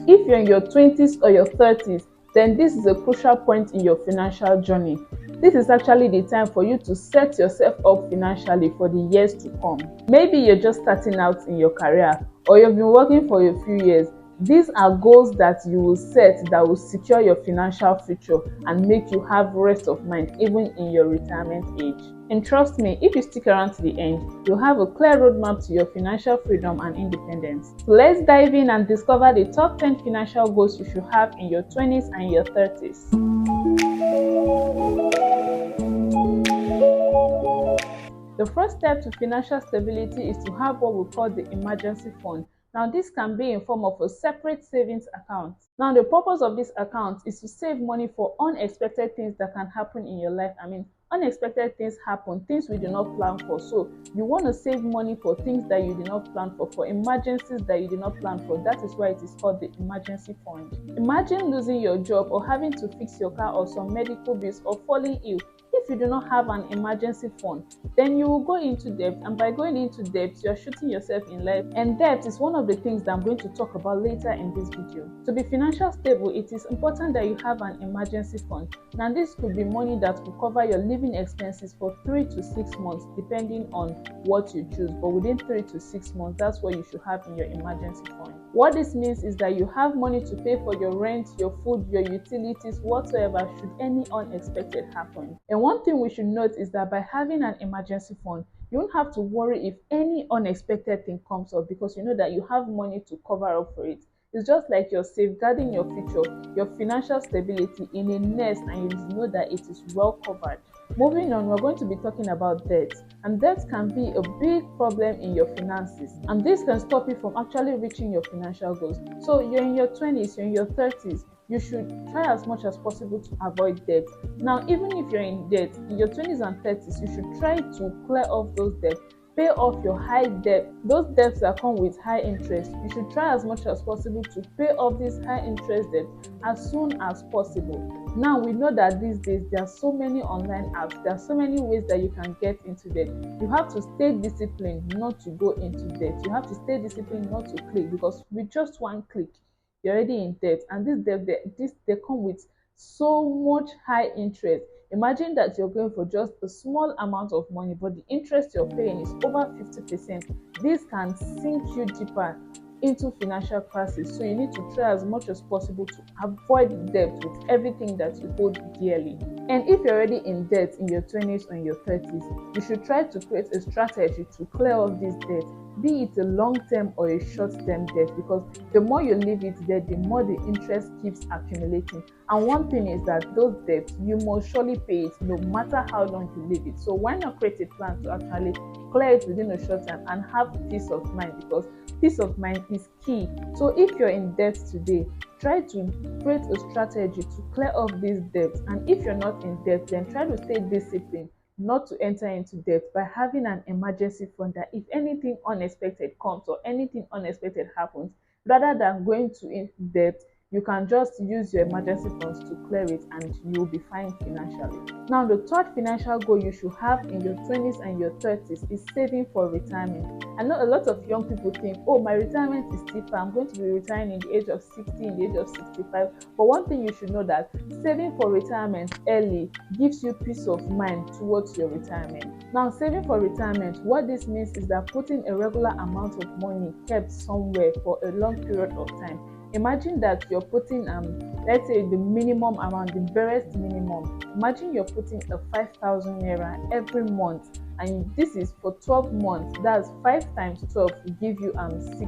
If you're in your 20s or your 30s, then this is a crucial point in your financial journey. This is actually the time for you to set yourself up financially for the years to come. Maybe you're just starting out in your career or you've been working for a few years. These are goals that you will set that will secure your financial future and make you have rest of mind even in your retirement age. And trust me, if you stick around to the end, you'll have a clear roadmap to your financial freedom and independence. So let's dive in and discover the top 10 financial goals you should have in your 20s and your 30s. The first step to financial stability is to have what we call the emergency fund. Now, this can be in form of a separate savings account. Now, the purpose of this account is to save money for unexpected things that can happen in your life. Unexpected things happen, things we do not plan for. So you want to save money for things that you did not plan for emergencies that you did not plan for. That is why it is called the emergency fund. Imagine losing your job or having to fix your car or some medical bills or falling ill. If you do not have an emergency fund, then you will go into debt, and by going into debt, you are shooting yourself in life. And debt is one of the things that I'm going to talk about later in this video. To be financially stable, it is important that you have an emergency fund. Now, this could be money that will cover your living expenses for 3 to 6 months, depending on what you choose. But within 3 to 6 months, that's what you should have in your emergency fund. What this means is that you have money to pay for your rent, your food, your utilities, whatsoever, should any unexpected happen. And one thing we should note is that by having an emergency fund, you won't have to worry if any unexpected thing comes up, because you know that you have money to cover up for it. It's just like you're safeguarding your future, your financial stability in a nest, and you know that it is well covered. Moving on, we're going to be talking about debt. And debt can be a big problem in your finances, and this can stop you from actually reaching your financial goals. So you're in your 20s, you're in your 30s, you should try as much as possible to avoid debt. Now, even if you're in debt in your 20s and 30s, you should try to clear off those debts. Pay off your high debt, those debts that come with high interest. You should try as much as possible to pay off these high interest debts as soon as possible. Now, we know that these days there are so many online apps, there are so many ways that you can get into debt. You have to stay disciplined not to go into debt. You have to stay disciplined not to click, because with just one click, you're already in debt. And this debt, they come with so much high interest. Imagine that you're going for just a small amount of money, but the interest you're paying is over 50%. This can sink you deeper into financial crisis. So you need to try as much as possible to avoid debt with everything that you hold dearly. And if you're already in debt in your 20s or in your 30s, you should try to create a strategy to clear off this debt, be it a long-term or a short-term debt, because the more you leave it there, the more the interest keeps accumulating. And one thing is that those debts, you must surely pay it no matter how long you leave it. So why not create a plan to actually clear it within a short time and have peace of mind, because peace of mind is key. So if you're in debt today, try to create a strategy to clear off these debts. And if you're not in debt, then try to stay disciplined not to enter into debt by having an emergency fund, that if anything unexpected comes or anything unexpected happens, rather than going to debt, you can just use your emergency funds to clear it and you'll be fine financially. Now, the third financial goal you should have in your 20s and your 30s is saving for retirement. I know a lot of young people think, oh, my retirement is still far, I'm going to be retiring in the age of 60, in the age of 65. But one thing you should know, that saving for retirement early gives you peace of mind towards your retirement. Now, saving for retirement, what this means is that putting a regular amount of money kept somewhere for a long period of time. Imagine that you're putting let's say the minimum amount, the barest minimum. Imagine you're putting a 5,000 naira every month, and this is for 12 months. That's 5 times 12 will give you 60.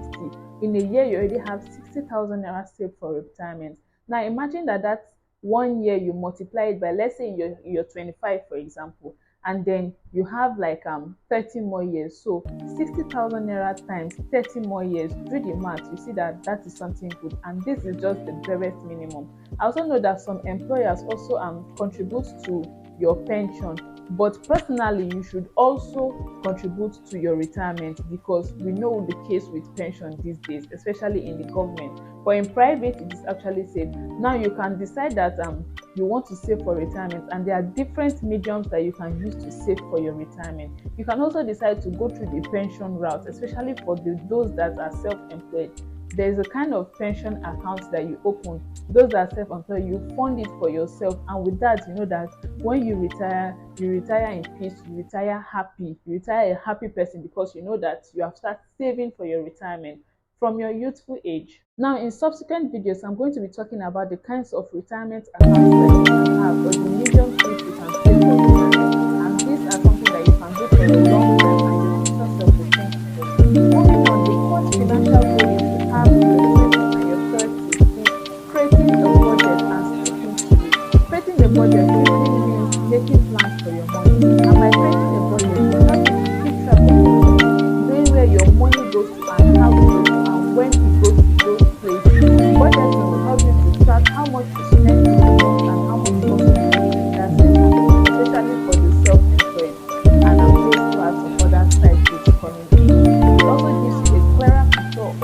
In a year, you already have 60,000 naira saved for retirement. Now imagine that that's 1 year, you multiply it by, let's say you're 25, for example, and then you have like 30 more years. So 60,000 naira times 30 more years, do the math, you see that that is something good. And this is just the barest minimum. I also know that some employers also contribute to your pension, but personally you should also contribute to your retirement, because we know the case with pension these days, especially in the government. But in private, it is actually safe. Now you can decide that you want to save for retirement, and there are different mediums that you can use to save for your retirement. You can also decide to go through the pension route, especially for those that are self-employed. there is a kind of pension account that you open. Those that are self-employed, you fund it for yourself, and with that, you know that when you retire in peace, you retire happy, you retire a happy person, because you know that you have started saving for your retirement from your youthful age. Now, in subsequent videos, I'm going to be talking about the kinds of retirement accounts that you can have, or the medium things you can save for retirement. And these are something that you can do for a long time, and your future self will thank you for it. Moving on, the first financial goal you should have in your 20s and your 30s is creating a budget and sticking to it. Creating a budget simply means making plans for your money. And by creating a budget, you have to keep track of your money, knowing where your money goes to and how it goes to and when it goes to those places. Budgeting will help you to track how much you spend in a month and how much cost you make in that same month, especially for the self-employed and those who have some other side gigs coming in. It also gives you a clearer picture of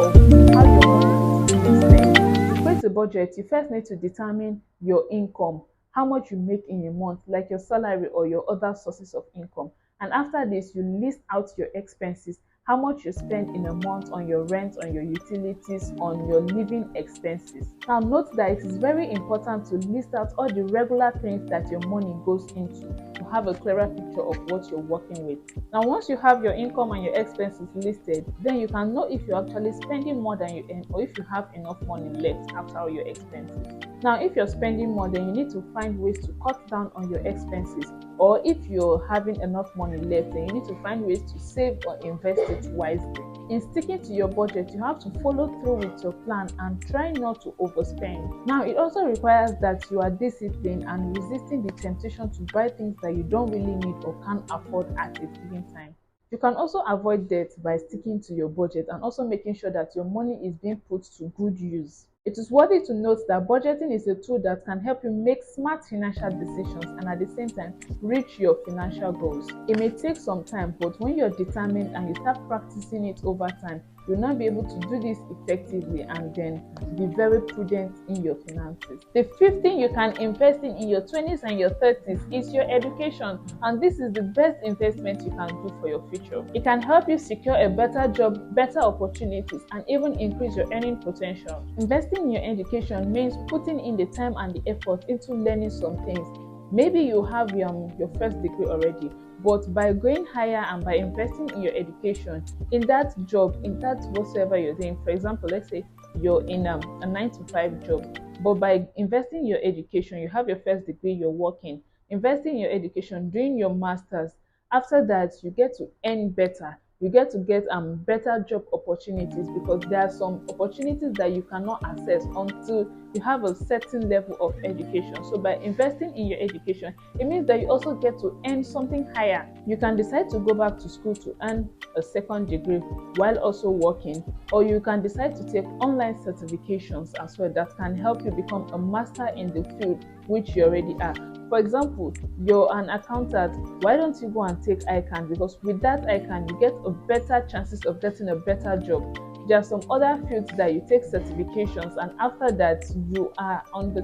how your money is being spent. To create a budget, you first need to determine your income, how much you make in a month, like your salary or your other sources of income. And after this, you list out your expenses, how much you spend in a month on your rent, on your utilities, on your living expenses. Now note that it is very important to list out all the regular things that your money goes into to have a clearer picture of what you're working with. Now once you have your income and your expenses listed, then you can know if you're actually spending more than you earn or if you have enough money left after all your expenses. Now if you're spending more, then you need to find ways to cut down on your expenses, or if you're having enough money left, then you need to find ways to save or invest it wisely. In sticking to your budget, you have to follow through with your plan and try not to overspend. Now it also requires that you are disciplined and resisting the temptation to buy things that you don't really need or can't afford at a given time. You can also avoid debt by sticking to your budget and also making sure that your money is being put to good use. It is worthy to note that budgeting is a tool that can help you make smart financial decisions and at the same time reach your financial goals. It may take some time, but when you're determined and you start practicing it over time, you'll now be able to do this effectively and then be very prudent in your finances. The fifth thing you can invest in your 20s and your 30s is your education, and this is the best investment you can do for your future. It can help you secure a better job, better opportunities, and even increase your earning potential. Investing in your education means putting in the time and the effort into learning some things. Maybe you have your first degree already, but by going higher and by investing in your education, in that job, in that whatsoever you're doing, for example, let's say you're in a 9 to 5 job, but by investing in your education, you have your first degree, you're working, investing in your education, doing your masters, after that, you get to earn better. You get to get better job opportunities, because there are some opportunities that you cannot access until you have a certain level of education. So by investing in your education, it means that you also get to earn something higher. You can decide to go back to school to earn a second degree while also working, or you can decide to take online certifications as well that can help you become a master in the field which you already are. For example, you're an accountant, why don't you go and take ICANN? Because with that ICANN, you get a better chances of getting a better job. There are some other fields that you take certifications, and after that, you are on the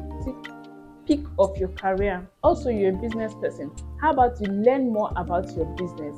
peak of your career. Also, you're a business person. How about you learn more about your business?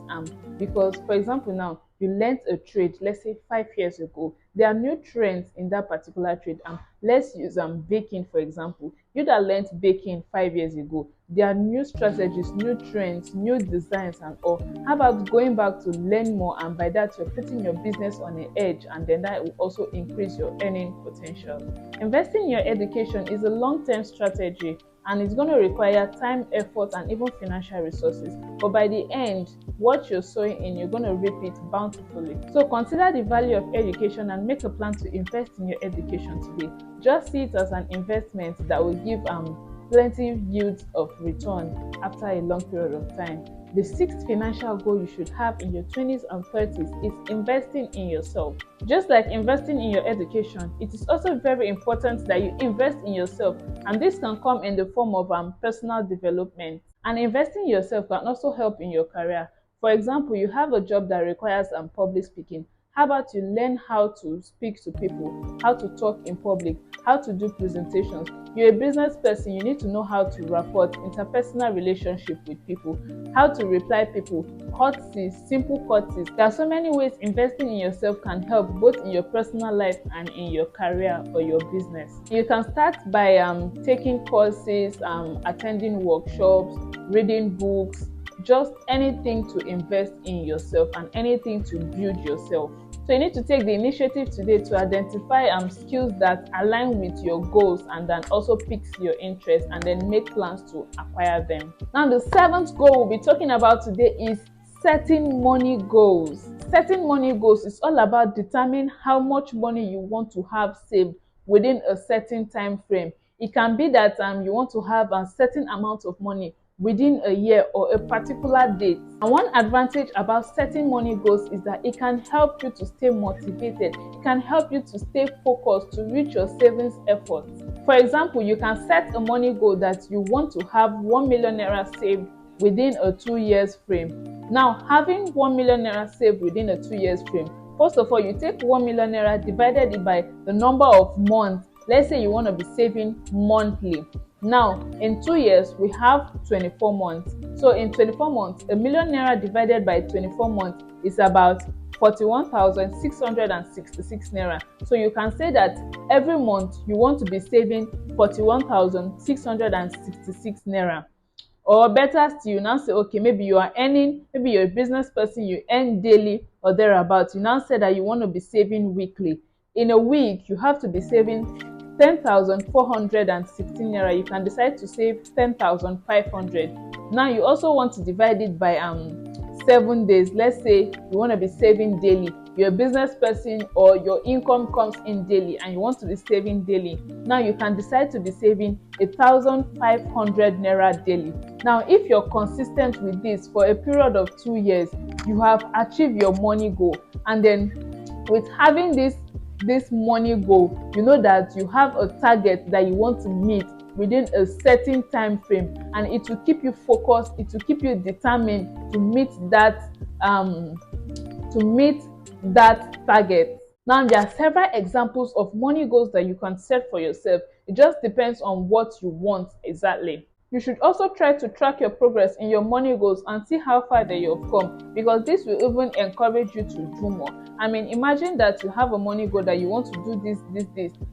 Because, for example, now you learned a trade, let's say 5 years ago. There are new trends in that particular trade. Let's use baking, for example. You that learned baking 5 years ago, there are new strategies, new trends, new designs, and all. How about going back to learn more, and by that you're putting your business on an edge, and then that will also increase your earning potential. Investing in your education is a long-term strategy, and it's going to require time, effort, and even financial resources. But by the end, what you're sowing in, you're going to reap it bountifully. So consider the value of education and make a plan to invest in your education today. Just see it as an investment that will give plenty yields of return after a long period of time. The sixth financial goal you should have in your 20s and 30s is investing in yourself. Just like investing in your education, it is also very important that you invest in yourself, and this can come in the form of personal development. And investing in yourself can also help in your career. For example, you have a job that requires public speaking. How about you learn how to speak to people, how to talk in public, how to do presentations? You're a business person, you need to know how to rapport, interpersonal relationship with people, how to reply people, courtesies, simple courtesies. There are so many ways investing in yourself can help both in your personal life and in your career or your business. You can start by taking courses, attending workshops, reading books, just anything to invest in yourself and anything to build yourself. So you need to take the initiative today to identify skills that align with your goals and then also piques your interest, and then make plans to acquire them. Now the seventh goal we'll be talking about today is setting money goals. Setting money goals is all about determining how much money you want to have saved within a certain time frame. It can be that you want to have a certain amount of money within a year or a particular date. And one advantage about setting money goals is that it can help you to stay motivated. It can help you to stay focused to reach your savings efforts. For example, you can set a money goal that you want to have 1 million naira saved within a 2 years frame. Now, having 1 million naira saved within a 2 years frame, first of all, you take 1 million naira, divided it by the number of months. Let's say you want to be saving monthly. Now, in 2 years, we have 24 months. So in 24 months, a million naira divided by 24 months is about 41,666 naira. So you can say that every month you want to be saving 41,666 naira. Or better still, you now say, okay, maybe you are earning, maybe you're a business person, you earn daily or thereabouts. You now say that you want to be saving weekly. In a week, you have to be saving 10,416 naira. You can decide to save 10,500. Now you also want to divide it by 7 days. Let's say you want to be saving daily. You're a business person or your income comes in daily and you want to be saving daily. Now you can decide to be saving 1,500 naira daily. Now if you're consistent with this for a period of 2 years, you have achieved your money goal. And then with having this money goal, you know that you have a target that you want to meet within a certain time frame, and it will keep you focused, it will keep you determined to meet that target. Now there are several examples of money goals that you can set for yourself. It just depends on what you want exactly. You should also try to track your progress in your money goals and see how far that you've come, because this will even encourage you to do more. I mean, imagine that you have a money goal that you want to do this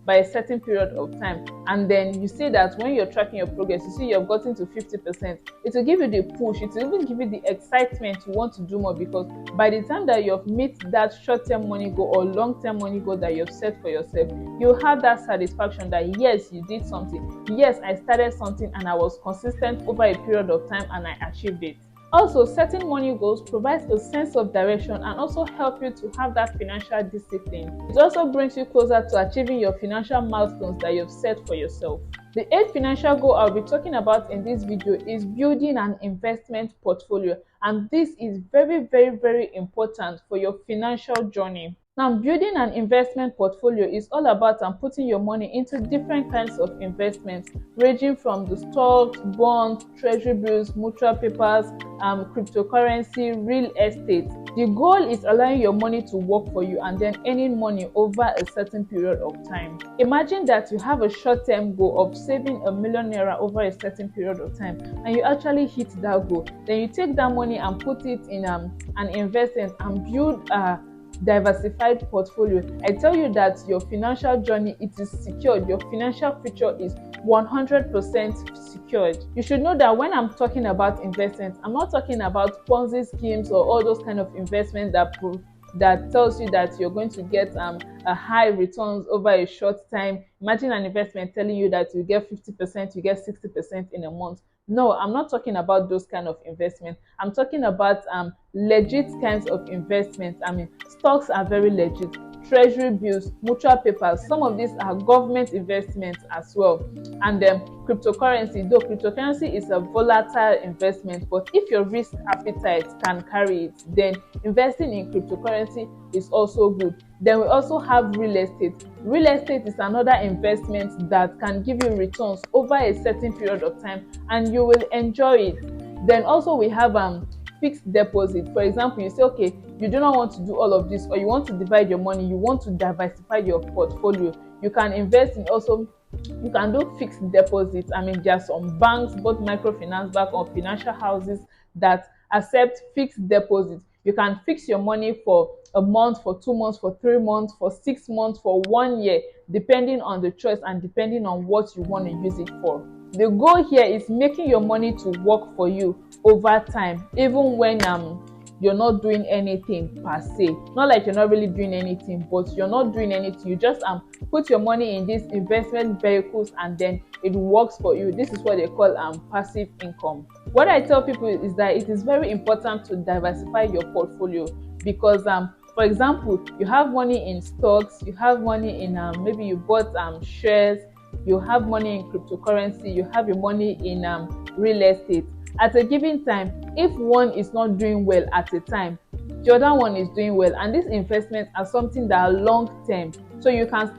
by a certain period of time, and then you see that when you're tracking your progress, you see you've gotten to 50%. It will give you the push, it will even give you the excitement you want to do more, because by the time that you've met that short-term money goal or long-term money goal that you've set for yourself, you'll have that satisfaction that yes, you did something. Yes, I started something and I was consistent over a period of time and I achieved it. Also, setting money goals provides a sense of direction and also help you to have that financial discipline. It also brings you closer to achieving your financial milestones that you've set for yourself. The 8th financial goal I'll be talking about in this video is building an investment portfolio, and this is very, very, very important for your financial journey. Now, building an investment portfolio is all about putting your money into different kinds of investments, ranging from the stocks, bonds, treasury bills, mutual papers, cryptocurrency, real estate. The goal is allowing your money to work for you and then earning money over a certain period of time. Imagine that you have a short-term goal of saving 1 million naira over a certain period of time, and you actually hit that goal. Then you take that money and put it in an investment and build a diversified portfolio. I tell you that your financial journey, it is secured. Your financial future is 100% secured. You should know that when I'm talking about investments, I'm not talking about Ponzi schemes or all those kind of investments that tells you that you're going to get a high returns over a short time. Imagine an investment telling you that you get 50%, you get 60% in a month. No, I'm not talking about those kind of investments. I'm talking about legit kinds of investments. I mean, stocks are very legit. Treasury bills, mutual papers, some of these are government investments as well. And cryptocurrency, though cryptocurrency is a volatile investment, but if your risk appetite can carry it, then investing in cryptocurrency is also good. Then we also have real estate. Real estate is another investment that can give you returns over a certain period of time and you will enjoy it. Then also we have fixed deposit. For example, you say, okay, you do not want to do all of this, or you want to divide your money, you want to diversify your portfolio, you can invest in also, you can do fixed deposits. I mean, there are some banks, both microfinance bank or financial houses, that accept fixed deposits. You can fix your money for a month, for 2 months, for 3 months, for 6 months, for 1 year, depending on the choice and depending on what you want to use it for. The goal here is making your money to work for you over time, even when you're not doing anything per se. Not like you're not really doing anything, but you're not doing anything. You just put your money in these investment vehicles and then it works for you. This is what they call passive income. What I tell people is that it is very important to diversify your portfolio, because for example, you have money in stocks, you have money in maybe you bought shares, you have money in cryptocurrency, you have your money in real estate. At a given time, if one is not doing well at a time, the other one is doing well, and these investments are something that are long term. So you can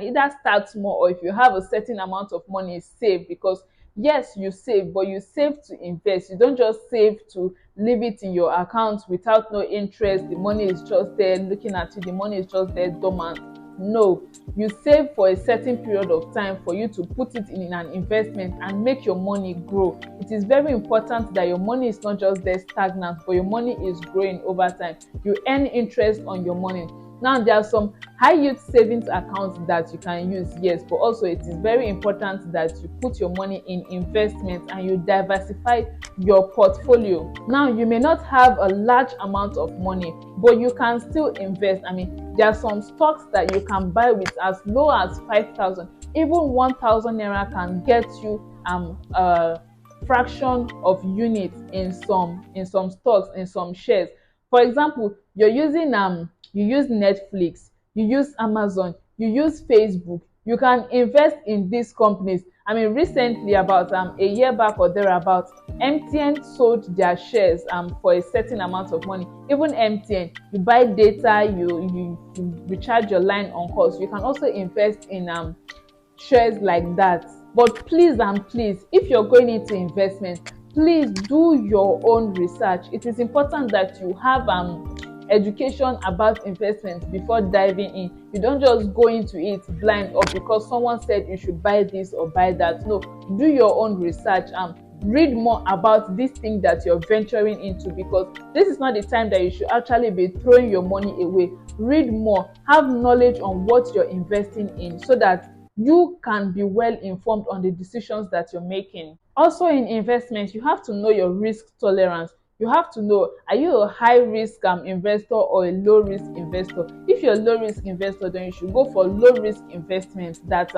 either start small, or if you have a certain amount of money, save, because yes, you save, but you save to invest. You don't just save to leave it in your account without no interest. The money is just there looking at you, the money is just there dormant. No, you save for a certain period of time for you to put it in an investment and make your money grow. It is very important that your money is not just there stagnant, but your money is growing over time. You earn interest on your money. Now, there are some high yield savings accounts that you can use, yes, but also it is very important that you put your money in investments and you diversify your portfolio. Now, you may not have a large amount of money, but you can still invest. I mean, there are some stocks that you can buy with as low as 5,000. Even 1,000 naira can get you a fraction of units in some stocks, in some shares. For example, you use Netflix, you use Amazon, you use Facebook. You can invest in these companies. I mean, recently, about a year back or thereabout, MTN sold their shares for a certain amount of money. Even MTN, you buy data, you recharge your line on calls. You can also invest in shares like that. But please and please, if you're going into investment, please do your own research. It is important that you have education about investment before diving in. You don't just go into it blind, or because someone said you should buy this or buy that. No, do your own research and read more about this thing that you're venturing into, because this is not the time that you should actually be throwing your money away. Read more, have knowledge on what you're investing in, so that you can be well informed on the decisions that you're making. Also, in investments, you have to know your risk tolerance. You have to know, are you a high risk investor or a low risk investor? If you're a low risk investor, then you should go for low risk investments that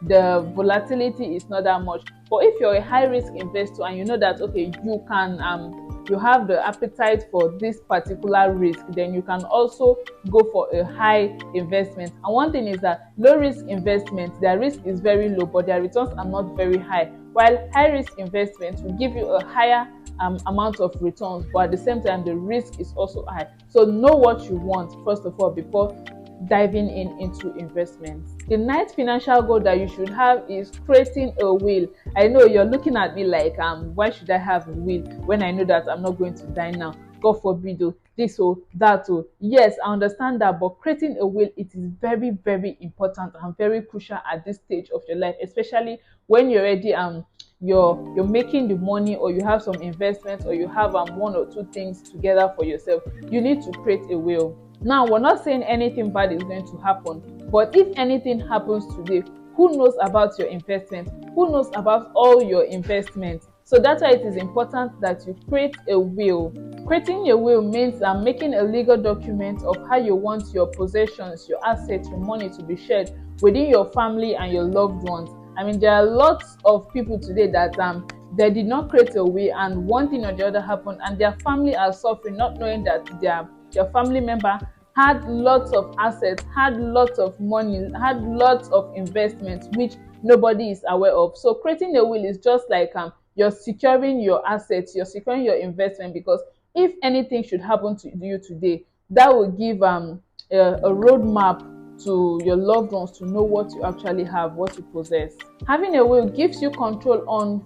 the volatility is not that much. But if you're a high risk investor and you know that okay, you have the appetite for this particular risk, then you can also go for a high investment. And one thing is that low risk investments, their risk is very low, but their returns are not very high, while high risk investments will give you a higher amount of returns, but at the same time the risk is also high. So know what you want first of all before diving into investments. The ninth financial goal that you should have is creating a will. I know you're looking at me like why should I have a will when I know that I'm not going to die now? God forbid, this or that. Yes, I understand that, but creating a will, it is very, very important and very crucial at this stage of your life, especially when you're already you're making the money, or you have some investments, or you have one or two things together for yourself. You need to create a will. Now, we're not saying anything bad is going to happen, but if anything happens today, who knows about your investment? Who knows about all your investments? So that's why it is important that you create a will. Creating a will means making a legal document of how you want your possessions, your assets, your money to be shared within your family and your loved ones. I mean, there are lots of people today that they did not create a will, and one thing or the other happened, and their family are suffering, not knowing that their family member had lots of assets, had lots of money, had lots of investments which nobody is aware of. So creating a will is just like you're securing your assets, you're securing your investment, because if anything should happen to you today, that will give a roadmap to your loved ones to know what you actually have, what you possess. Having a will gives you control on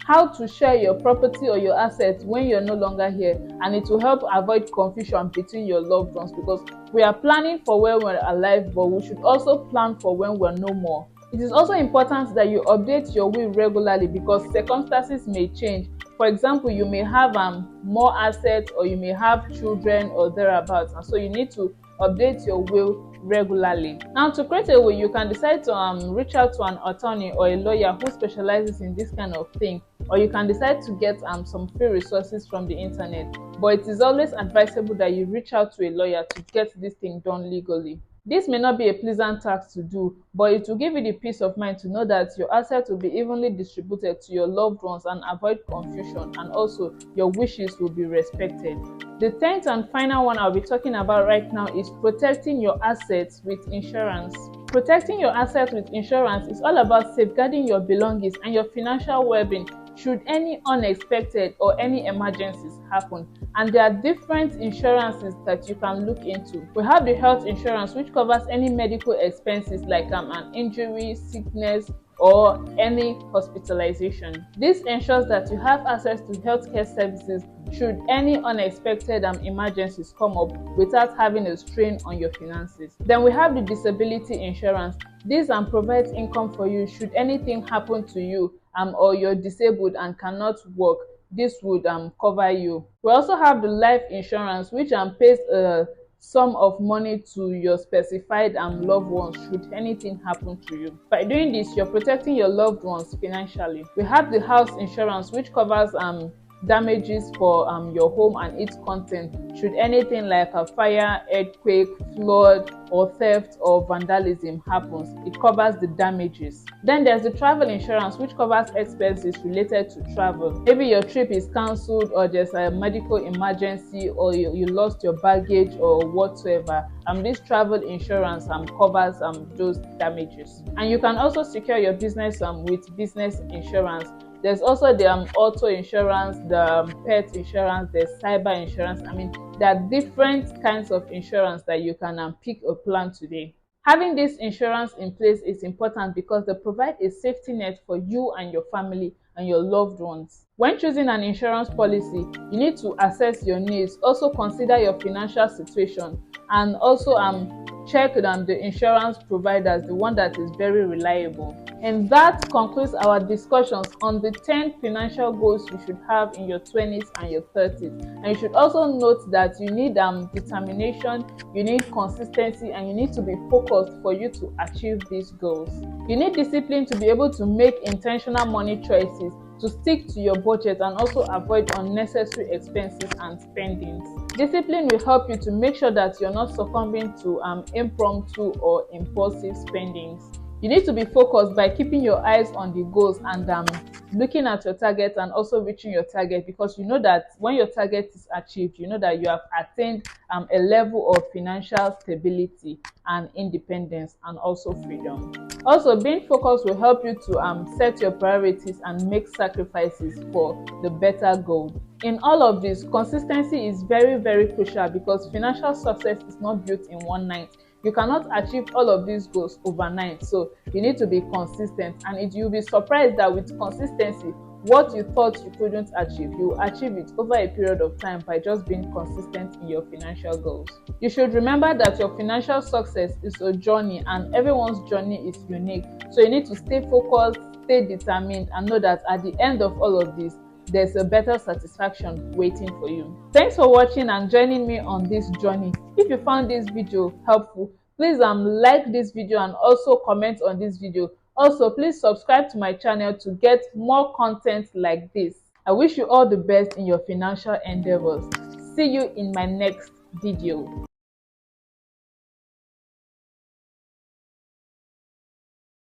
how to share your property or your assets when you're no longer here, and it will help avoid confusion between your loved ones, because we are planning for when we're alive, but we should also plan for when we're no more. It is also important that you update your will regularly, because circumstances may change. For example, you may have more assets, or you may have children or thereabouts, and so you need to update your will regularly. Now, to create a will, you can decide to reach out to an attorney or a lawyer who specializes in this kind of thing, or you can decide to get some free resources from the internet. But it is always advisable that you reach out to a lawyer to get this thing done legally. This may not be a pleasant task to do, but it will give you the peace of mind to know that your assets will be evenly distributed to your loved ones and avoid confusion, and also your wishes will be respected. The 10th and final one I'll be talking about right now is protecting your assets with insurance. Protecting your assets with insurance is all about safeguarding your belongings and your financial well-being should any unexpected or any emergencies happen. And there are different insurances that you can look into. We have the health insurance, which covers any medical expenses like an injury, sickness, or any hospitalization. This ensures that you have access to healthcare services should any unexpected emergencies come up without having a strain on your finances. Then we have the disability insurance. This provides income for you should anything happen to you or you're disabled and cannot work. This would cover you. We also have the life insurance, which pays a sum of money to your specified loved ones should anything happen to you. By doing this, you're protecting your loved ones financially. We have the house insurance, which covers damages for your home and its content should anything like a fire, earthquake, flood, or theft or vandalism happens. It covers the damages. Then there's the travel insurance, which covers expenses related to travel. Maybe your trip is cancelled, or there's a medical emergency, or you lost your baggage or whatsoever. This travel insurance covers those damages. And you can also secure your business with business insurance. There's also the auto insurance, the pet insurance, there's cyber insurance. There are different kinds of insurance that you can pick a plan today. Having this insurance in place is important because they provide a safety net for you and your family and your loved ones. When choosing an insurance policy, you need to assess your needs, also consider your financial situation, and also check the insurance providers, the one that is very reliable. And that concludes our discussions on the 10 financial goals you should have in your 20s and your 30s. And you should also note that you need determination, you need consistency, and you need to be focused for you to achieve these goals. You need discipline to be able to make intentional money choices, to stick to your budget, and also avoid unnecessary expenses and spendings. Discipline will help you to make sure that you're not succumbing to impromptu or impulsive spendings. You need to be focused by keeping your eyes on the goals and looking at your target and also reaching your target, because you know that when your target is achieved, you know that you have attained a level of financial stability and independence and also freedom. Also, being focused will help you to set your priorities and make sacrifices for the better goal. In all of this, consistency is very, very crucial, because financial success is not built in one night. You cannot achieve all of these goals overnight, so you need to be consistent, and you'll be surprised that with consistency, what you thought you couldn't achieve, you will achieve it over a period of time by just being consistent in your financial goals. You should remember that your financial success is a journey, and everyone's journey is unique, so you need to stay focused, stay determined, and know that at the end of all of this, there's a better satisfaction waiting for you. Thanks for watching and joining me on this journey. If you found this video helpful, please like this video and also comment on this video. Also, please subscribe to my channel to get more content like this. I wish you all the best in your financial endeavors. See you in my next video.